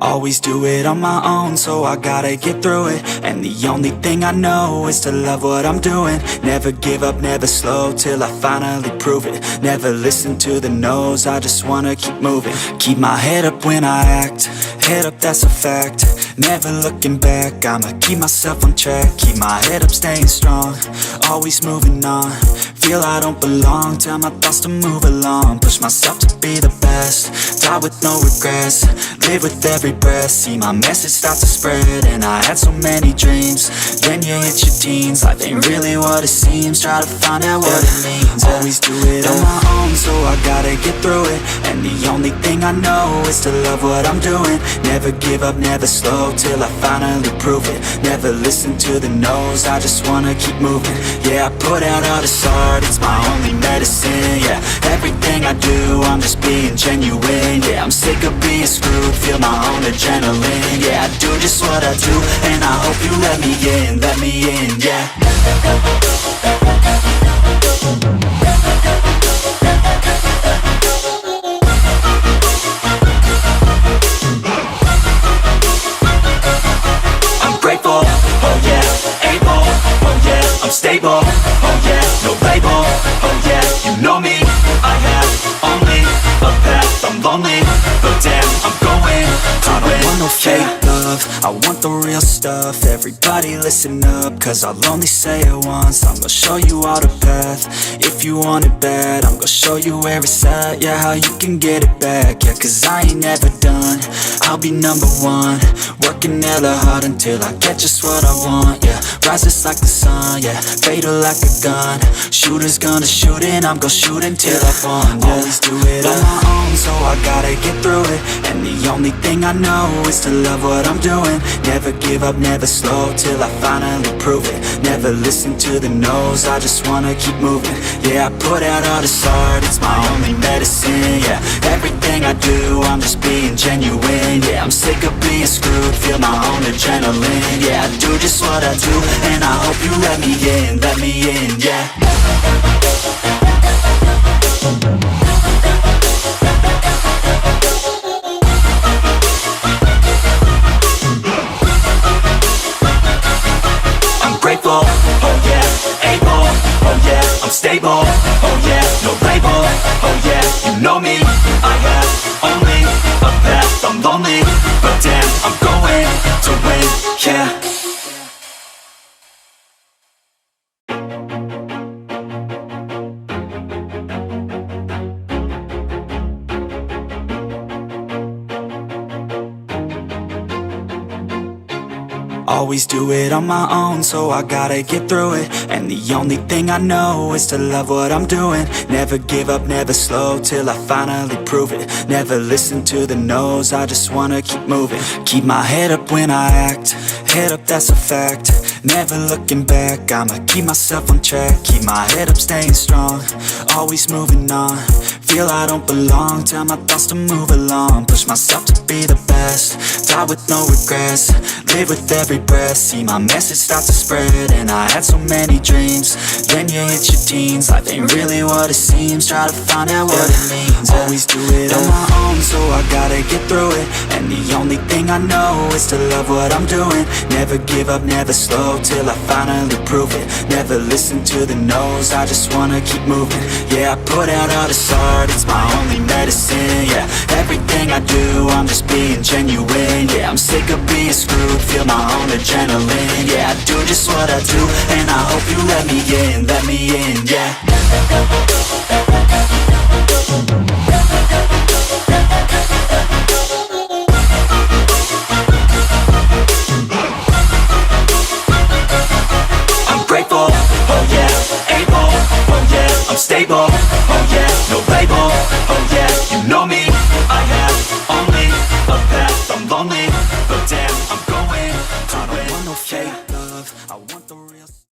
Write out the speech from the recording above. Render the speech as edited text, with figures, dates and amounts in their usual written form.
Always do it on my own, so I gotta get through it. And the only thing I know is to love what I'm doing. Never give up, never slow, till I finally prove it. Never listen to the no's, I just wanna keep moving. Keep my head up when I act, head up, that's a fact. Never looking back, I'ma keep myself on track. Keep my head up, staying strong, always moving on. Feel I don't belong, tell my thoughts to move along. Push myself to be the best, die with no regrets. Live with every breath, see my message start to spread. And I had so many dreams, then you hit your teens. Life ain't really what it seems, try to find out what it means. Always do it on my own, so I gotta get through it. And the only thing I know is to love what I'm doing. Never give up, never slow, till I finally prove it. Never listen to the no's, I just wanna keep moving. Yeah, I put out all this art, it's my only medicine. Yeah, everything I do, I'm just being genuine. Yeah, I'm sick of being screwed, feel my own adrenaline. Yeah, I do just what I do, and I hope you let me in, yeah. I'm grateful, oh yeah, able, oh yeah, I'm stable, oh yeah, no label, oh yeah, you know me, I have only a path, I'm lonely, but damn, I'm going to win. I don't want no fake love, I want the real stuff. Everybody listen up, cause I'll only say it once. I'm gonna show you all the path, if you want it bad. I'm gonna show you where it's at, yeah, how you can get it back. Yeah, cause I ain't never done, I'll be number one. Working hella hard until I get just what I want, yeah. Rises like the sun, yeah, fatal like a gun. Shooters gonna shoot and I'm gonna shoot until I won, yeah. Always do it on my own, so I gotta get through it. And the only thing I know is to love what I'm doing. Never give up, never slow, till I finally prove it. Never listen to the no's, I just wanna keep moving. Yeah, I put out all this art, it's my only medicine. Yeah, everything I do, I'm just being genuine. Yeah, I'm sick of being screwed, feel my own adrenaline. Yeah, I do just what I do, and I hope you let me in, yeah. I'm grateful, oh yeah, able, oh yeah, I'm stable, oh yeah, no label, oh yeah, you know me, I have only a path, I'm lonely, but damn, I'm going to win, yeah. Always do it on my own, so I gotta get through it. And the only thing I know is to love what I'm doing. Never give up, never slow, till I finally prove it. Never listen to the no's, I just wanna keep moving. Keep my head up when I act, head up, that's a fact. Never looking back, I'ma keep myself on track. Keep my head up, staying strong, always moving on. Feel I don't belong, tell my thoughts to move along. Push myself to be the best, die with no regrets. Live with every breath, see my message start to spread. And I had so many dreams, then you hit your teens. Life ain't really what it seems, try to find out what it means. Always do it on my own, so I gotta get through it. And the only thing I know is to love what I'm doing. Never give up, never slow, till I finally prove it. Never listen to the no's, I just wanna keep moving. Yeah, I put out all this art, it's my only medicine. Yeah, everything I do, I'm just being genuine. Yeah, I'm sick of being screwed, feel my own adrenaline. Yeah, I do just what I do, and I hope you let me in, yeah. I'm grateful, oh yeah, able, oh yeah, I'm stable, oh yeah, no label,